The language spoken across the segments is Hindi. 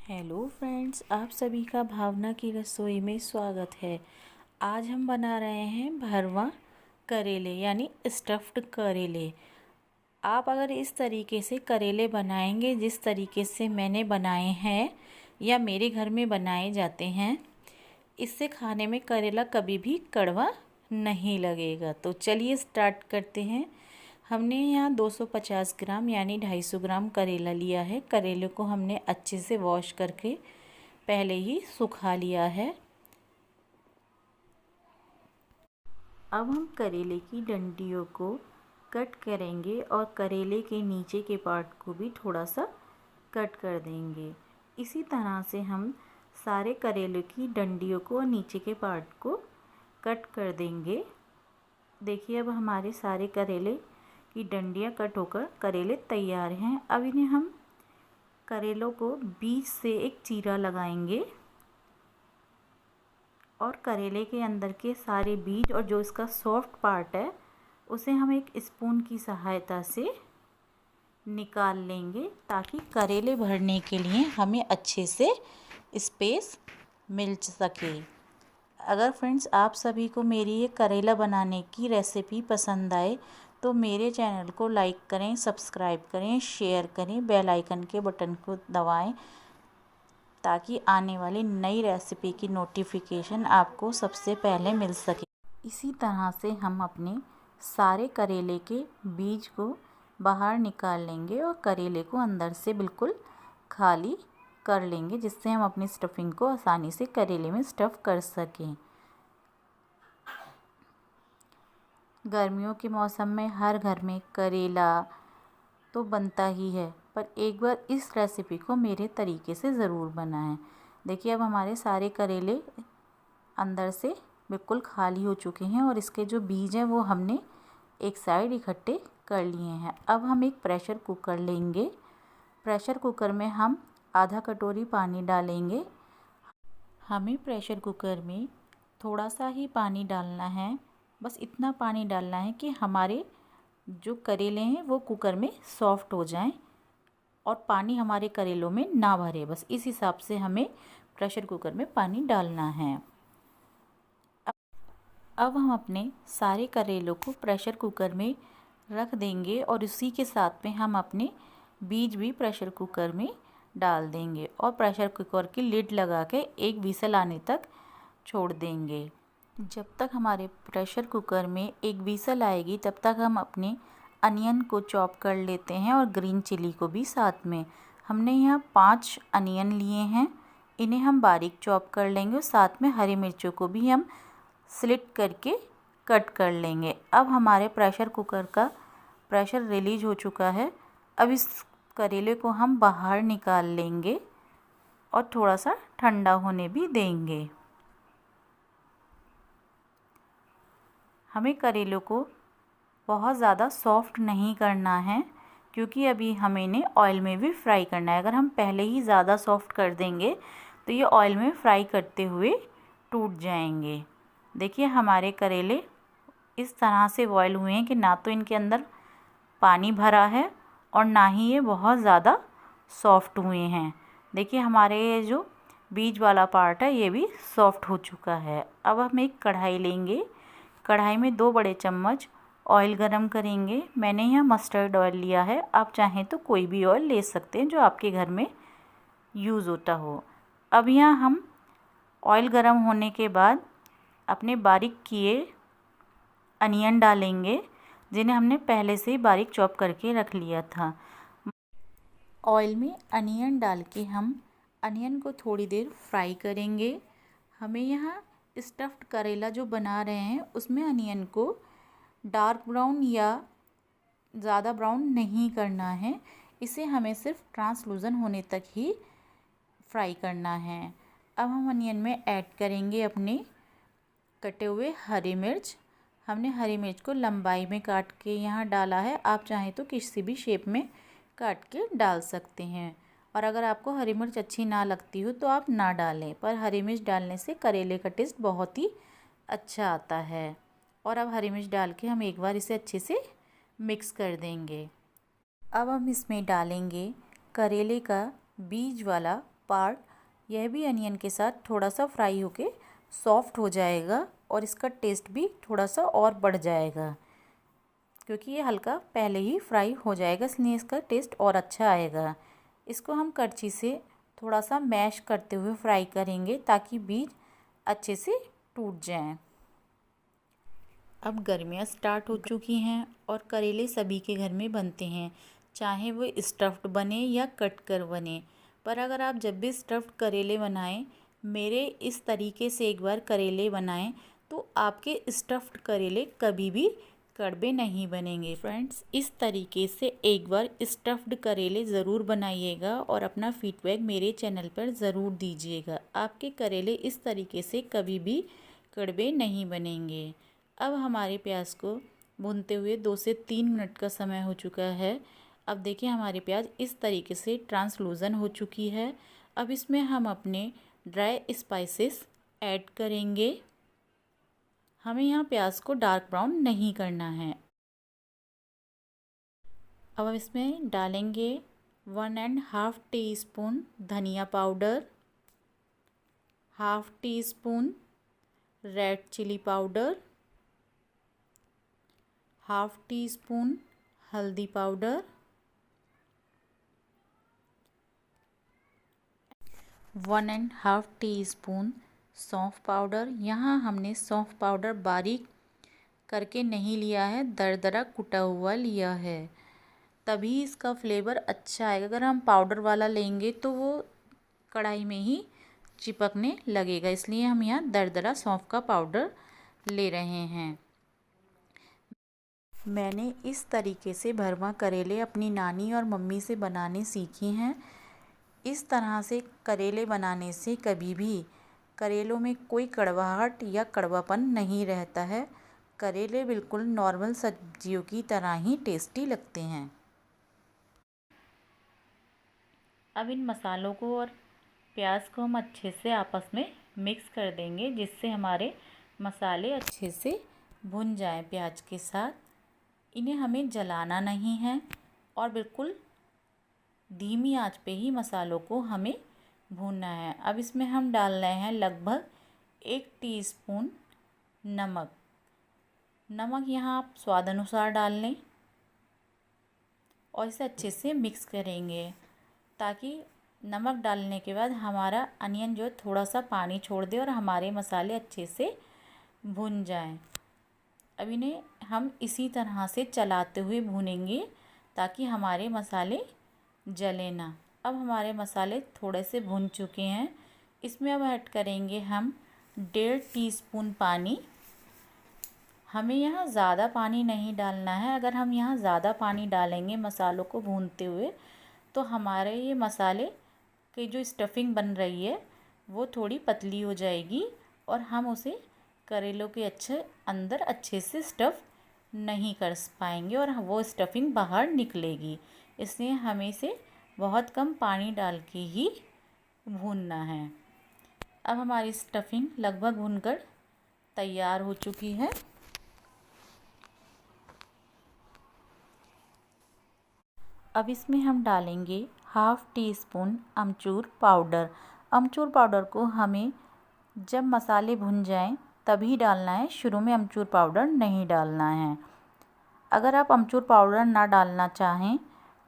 हेलो फ्रेंड्स, आप सभी का भावना की रसोई में स्वागत है। आज हम बना रहे हैं भरवा करेले यानी स्टफ्ड करेले। आप अगर इस तरीके से करेले बनाएंगे जिस तरीके से मैंने बनाए हैं या मेरे घर में बनाए जाते हैं, इससे खाने में करेला कभी भी कड़वा नहीं लगेगा। तो चलिए स्टार्ट करते हैं। हमने यहाँ 250 ग्राम यानी 250 ग्राम करेला लिया है। करेले को हमने अच्छे से वॉश करके पहले ही सुखा लिया है। अब हम करेले की डंडियों को कट करेंगे और करेले के नीचे के पार्ट को भी थोड़ा सा कट कर देंगे। इसी तरह से हम सारे करेले की डंडियों को और नीचे के पार्ट को कट कर देंगे। देखिए, अब हमारे सारे करेले की डंडियाँ कट होकर करेले तैयार हैं। अब इन्हें हम करेलों को बीच से एक चीरा लगाएंगे और करेले के अंदर के सारे बीज और जो इसका सॉफ्ट पार्ट है उसे हम एक स्पून की सहायता से निकाल लेंगे, ताकि करेले भरने के लिए हमें अच्छे से स्पेस मिल सके। अगर फ्रेंड्स आप सभी को मेरी ये करेला बनाने की रेसिपी पसंद आए तो मेरे चैनल को लाइक करें, सब्सक्राइब करें, शेयर करें, बेल आइकन के बटन को दबाएं, ताकि आने वाली नई रेसिपी की नोटिफिकेशन आपको सबसे पहले मिल सके। इसी तरह से हम अपने सारे करेले के बीज को बाहर निकाल लेंगे और करेले को अंदर से बिल्कुल खाली कर लेंगे, जिससे हम अपनी स्टफिंग को आसानी से करेले में स्टफ़ कर सकें। गर्मियों के मौसम में हर घर में करेला तो बनता ही है, पर एक बार इस रेसिपी को मेरे तरीके से ज़रूर बनाएं। देखिए, अब हमारे सारे करेले अंदर से बिल्कुल खाली हो चुके हैं और इसके जो बीज हैं वो हमने एक साइड इकट्ठे कर लिए हैं। अब हम एक प्रेशर कुकर लेंगे। प्रेशर कुकर में हम आधा कटोरी पानी डालेंगे। हमें प्रेशर कुकर में थोड़ा सा ही पानी डालना है, बस इतना पानी डालना है कि हमारे जो करेले हैं वो कुकर में सॉफ्ट हो जाएं और पानी हमारे करेलों में ना भरे। बस इस हिसाब से हमें प्रेशर कुकर में पानी डालना है। अब हम अपने सारे करेलों को प्रेशर कुकर में रख देंगे और उसी के साथ में हम अपने बीज भी प्रेशर कुकर में डाल देंगे और प्रेशर कुकर की लिड लगा के एक विसल आने तक छोड़ देंगे। जब तक हमारे प्रेशर कुकर में एक विसल आएगी तब तक हम अपने अनियन को चॉप कर लेते हैं और ग्रीन चिली को भी साथ में। हमने यहाँ 5 अनियन लिए हैं, इन्हें हम बारीक चॉप कर लेंगे और साथ में हरी मिर्चों को भी हम स्लिट करके कट कर लेंगे। अब हमारे प्रेशर कुकर का प्रेशर रिलीज हो चुका है। अब इस करेले को हम बाहर निकाल लेंगे और थोड़ा सा ठंडा होने भी देंगे। हमें करेलों को बहुत ज़्यादा सॉफ्ट नहीं करना है, क्योंकि अभी हमें इन्हें ऑयल में भी फ्राई करना है। अगर हम पहले ही ज़्यादा सॉफ्ट कर देंगे तो ये ऑयल में फ्राई करते हुए टूट जाएंगे। देखिए, हमारे करेले इस तरह से बॉयल हुए हैं कि ना तो इनके अंदर पानी भरा है और ना ही ये बहुत ज़्यादा सॉफ्ट हुए हैं। देखिए, हमारे ये जो बीज वाला पार्ट है ये भी सॉफ्ट हो चुका है। अब हम एक कढ़ाई लेंगे। कढ़ाई में 2 बड़े चम्मच ऑयल गरम करेंगे। मैंने यहाँ मस्टर्ड ऑयल लिया है, आप चाहें तो कोई भी ऑयल ले सकते हैं जो आपके घर में यूज़ होता हो। अब यहाँ हम ऑयल गरम होने के बाद अपने बारीक किए अनियन डालेंगे, जिन्हें हमने पहले से ही बारीक चॉप करके रख लिया था। ऑयल में अनियन डाल के हम अनियन को थोड़ी देर फ्राई करेंगे। हमें यहाँ स्टफ्ड करेला जो बना रहे हैं उसमें अनियन को डार्क ब्राउन या ज़्यादा ब्राउन नहीं करना है, इसे हमें सिर्फ ट्रांसलूज़न होने तक ही फ्राई करना है। अब हम अनियन में ऐड करेंगे अपने कटे हुए हरी मिर्च। हमने हरी मिर्च को लंबाई में काट के यहाँ डाला है, आप चाहें तो किसी भी शेप में काट के डाल सकते हैं। और अगर आपको हरी मिर्च अच्छी ना लगती हो तो आप ना डालें, पर हरी मिर्च डालने से करेले का टेस्ट बहुत ही अच्छा आता है। और अब हरी मिर्च डाल के हम एक बार इसे अच्छे से मिक्स कर देंगे। अब हम इसमें डालेंगे करेले का बीज वाला पार्ट यह भी अनियन के साथ थोड़ा सा फ्राई होके सॉफ्ट हो जाएगा और इसका टेस्ट भी थोड़ा सा और बढ़ जाएगा, क्योंकि ये हल्का पहले ही फ्राई हो जाएगा, इसलिए इसका टेस्ट और अच्छा आएगा। इसको हम करछी से थोड़ा सा मैश करते हुए फ्राई करेंगे ताकि बीज अच्छे से टूट जाएं। अब गर्मियाँ स्टार्ट हो चुकी हैं और करेले सभी के घर में बनते हैं, चाहे वो स्टफ़्ड बने या कट कर बने। पर अगर आप जब भी स्टफ़्ड करेले बनाएं, मेरे इस तरीके से एक बार करेले बनाएं तो आपके स्टफ़्ड करेले कभी भी कड़वे नहीं बनेंगे। फ्रेंड्स, इस तरीके से एक बार स्टफ़्ड करेले ज़रूर बनाइएगा और अपना फीडबैक मेरे चैनल पर ज़रूर दीजिएगा। आपके करेले इस तरीके से कभी भी कड़वे नहीं बनेंगे। अब हमारे प्याज को भूनते हुए 2 से 3 मिनट का समय हो चुका है। अब देखिए हमारे प्याज इस तरीके से ट्रांसलूज़न हो चुकी है। अब इसमें हम अपने ड्राई स्पाइसेस ऐड करेंगे। हमें यहाँ प्याज को डार्क ब्राउन नहीं करना है। अब हम इसमें डालेंगे 1.5 टीस्पून धनिया powder, 1/2 teaspoon red chilli powder, 1/2 teaspoon हल्दी पाउडर, 1.5 टीस्पून सौंफ पाउडर। यहाँ हमने सौंफ पाउडर बारीक करके नहीं लिया है, दरदरा कुटा हुआ लिया है, तभी इसका फ्लेवर अच्छा आएगा। अगर हम पाउडर वाला लेंगे तो वो कढ़ाई में ही चिपकने लगेगा, इसलिए हम यहाँ दरदरा सौंफ का पाउडर ले रहे हैं। मैंने इस तरीके से भरवा करेले अपनी नानी और मम्मी से बनाने सीखी हैं। इस तरह से करेले बनाने से कभी भी करेलों में कोई कड़वाहट या कड़वापन नहीं रहता है। करेले बिल्कुल नॉर्मल सब्जियों की तरह ही टेस्टी लगते हैं। अब इन मसालों को और प्याज को हम अच्छे से आपस में मिक्स कर देंगे, जिससे हमारे मसाले अच्छे से भुन जाएं प्याज के साथ। इन्हें हमें जलाना नहीं है और बिल्कुल धीमी आंच पे ही मसालों को हमें भूनना है। अब इसमें हम डाल रहे हैं लगभग 1 टीस्पून नमक। नमक यहाँ आप स्वाद अनुसार डाल लें और इसे अच्छे से मिक्स करेंगे, ताकि नमक डालने के बाद हमारा अनियन जो थोड़ा सा पानी छोड़ दे और हमारे मसाले अच्छे से भुन जाएं। अब इन्हें हम इसी तरह से चलाते हुए भूनेंगे ताकि हमारे मसाले जले ना। अब हमारे मसाले थोड़े से भुन चुके हैं। इसमें अब ऐड करेंगे हम 1.5 टीस्पून पानी। हमें यहाँ ज़्यादा पानी नहीं डालना है। अगर हम यहाँ ज़्यादा पानी डालेंगे मसालों को भूनते हुए तो हमारे ये मसाले की जो स्टफिंग बन रही है वो थोड़ी पतली हो जाएगी और हम उसे करेलों के अंदर अच्छे से स्टफ़ नहीं कर पाएंगे और वो स्टफिंग बाहर निकलेगी। इसलिए हमें इसे बहुत कम पानी डाल के ही भूनना है। अब हमारी स्टफिंग लगभग भुनकर तैयार हो चुकी है। अब इसमें हम डालेंगे 1/2 टीस्पून अमचूर पाउडर। अमचूर पाउडर को हमें जब मसाले भुन जाएं तभी डालना है, शुरू में अमचूर पाउडर नहीं डालना है। अगर आप अमचूर पाउडर ना डालना चाहें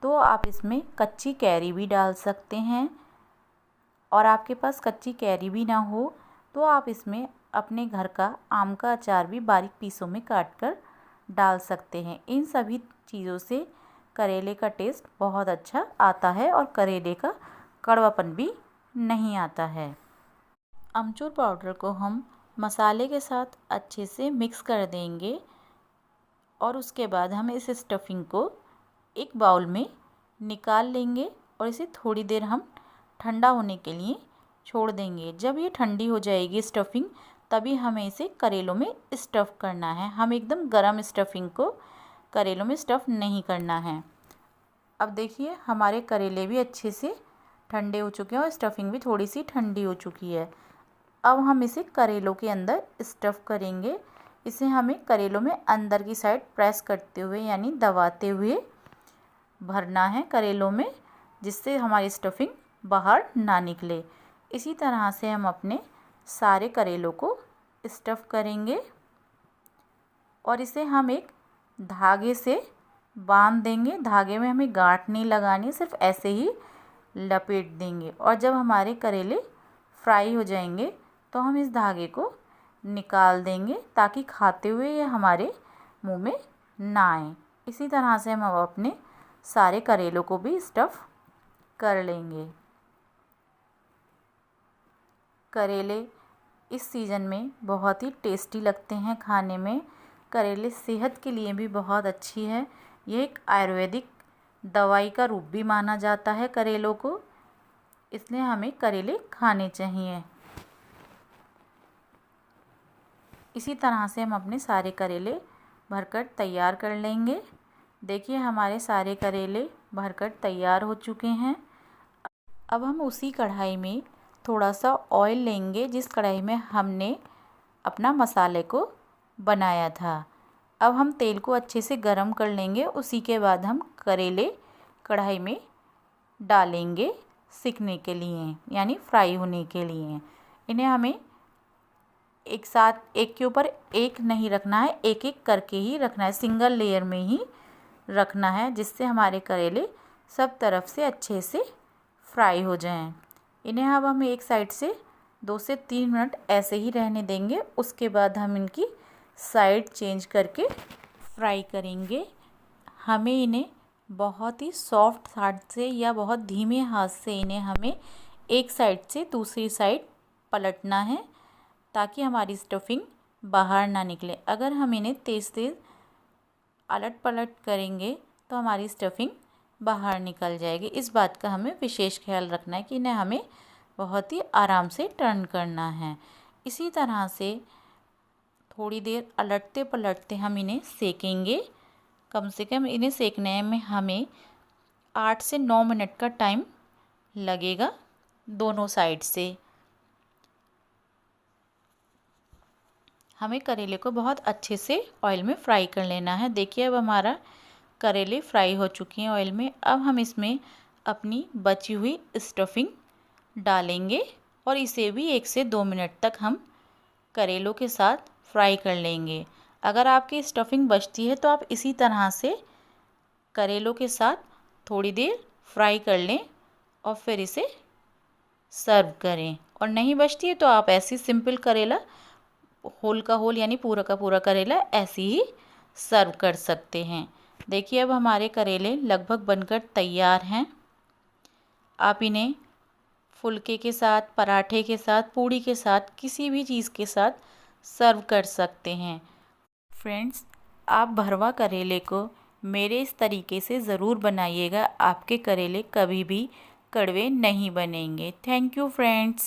तो आप इसमें कच्ची कैरी भी डाल सकते हैं, और आपके पास कच्ची कैरी भी ना हो तो आप इसमें अपने घर का आम का अचार भी बारीक पीसों में काट कर डाल सकते हैं। इन सभी चीज़ों से करेले का टेस्ट बहुत अच्छा आता है और करेले का कड़वापन भी नहीं आता है। अमचूर पाउडर को हम मसाले के साथ अच्छे से मिक्स कर देंगे और उसके बाद हम इस स्टफिंग को एक बाउल में निकाल लेंगे और इसे थोड़ी देर हम ठंडा होने के लिए छोड़ देंगे। जब ये ठंडी हो जाएगी स्टफिंग, तभी हमें इसे करेलों में स्टफ़ करना है। हम एकदम गरम स्टफिंग को करेलों में स्टफ़ नहीं करना है। अब देखिए हमारे करेले भी अच्छे से ठंडे हो चुके हैं और स्टफिंग भी थोड़ी सी ठंडी हो चुकी है। अब हम इसे करेलों के अंदर स्टफ़ करेंगे। इसे हमें करेलों में अंदर की साइड प्रेस करते हुए यानी दबाते हुए भरना है करेलों में, जिससे हमारी स्टफिंग बाहर ना निकले। इसी तरह से हम अपने सारे करेलों को स्टफ़ करेंगे और इसे हम एक धागे से बांध देंगे। धागे में हमें गांठ नहीं लगानी, सिर्फ ऐसे ही लपेट देंगे। और जब हमारे करेले फ्राई हो जाएंगे तो हम इस धागे को निकाल देंगे ताकि खाते हुए ये हमारे मुंह में ना आए। इसी तरह से हम अब अपने सारे करेलों को भी स्टफ़ कर लेंगे। करेले इस सीज़न में बहुत ही टेस्टी लगते हैं खाने में। करेले सेहत के लिए भी बहुत अच्छी है। ये एक आयुर्वेदिक दवाई का रूप भी माना जाता है करेलों को, इसलिए हमें करेले खाने चाहिए। इसी तरह से हम अपने सारे करेले भरकर तैयार कर लेंगे। देखिए हमारे सारे करेले भरकर तैयार हो चुके हैं। अब हम उसी कढ़ाई में थोड़ा सा ऑयल लेंगे जिस कढ़ाई में हमने अपना मसाले को बनाया था। अब हम तेल को अच्छे से गरम कर लेंगे। उसी के बाद हम करेले कढ़ाई में डालेंगे सिकने के लिए, यानी फ्राई होने के लिए। इन्हें हमें एक साथ एक के ऊपर एक नहीं रखना है, एक एक करके ही रखना है, सिंगल लेयर में ही रखना है, जिससे हमारे करेले सब तरफ से अच्छे से फ्राई हो जाएं। इन्हें अब हम एक साइड से 2 से 3 मिनट ऐसे ही रहने देंगे। उसके बाद हम इनकी साइड चेंज करके फ्राई करेंगे। हमें इन्हें बहुत ही सॉफ्ट हाथ से या बहुत धीमे हाथ से इन्हें हमें एक साइड से दूसरी साइड पलटना है ताकि हमारी स्टफिंग बाहर ना निकले। अगर हम इन्हें तेज़ तेज़ अलट पलट करेंगे तो हमारी स्टफिंग बाहर निकल जाएगी। इस बात का हमें विशेष ख्याल रखना है कि इन्हें हमें बहुत ही आराम से टर्न करना है। इसी तरह से थोड़ी देर अलटते पलटते हम इन्हें सेकेंगे। कम से कम इन्हें सेकने में हमें 8 से 9 मिनट का टाइम लगेगा दोनों साइड से। हमें करेले को बहुत अच्छे से ऑयल में फ्राई कर लेना है। देखिए अब हमारा करेले फ्राई हो चुके हैं ऑयल में। अब हम इसमें अपनी बची हुई स्टफिंग डालेंगे और इसे भी 1 से 2 मिनट तक हम करेलों के साथ फ्राई कर लेंगे। अगर आपकी स्टफिंग बचती है तो आप इसी तरह से करेलों के साथ थोड़ी देर फ्राई कर लें और फिर इसे सर्व करें। और नहीं बचती है तो आप ऐसी सिंपल करेला होल का होल यानी पूरा का पूरा करेला ऐसे ही सर्व कर सकते हैं। देखिए अब हमारे करेले लगभग बनकर तैयार हैं। आप इन्हें फुलके के साथ, पराठे के साथ, पूड़ी के साथ, किसी भी चीज़ के साथ सर्व कर सकते हैं। फ्रेंड्स, आप भरवा करेले को मेरे इस तरीके से ज़रूर बनाइएगा। आपके करेले कभी भी कड़वे नहीं बनेंगे। Thank you friends.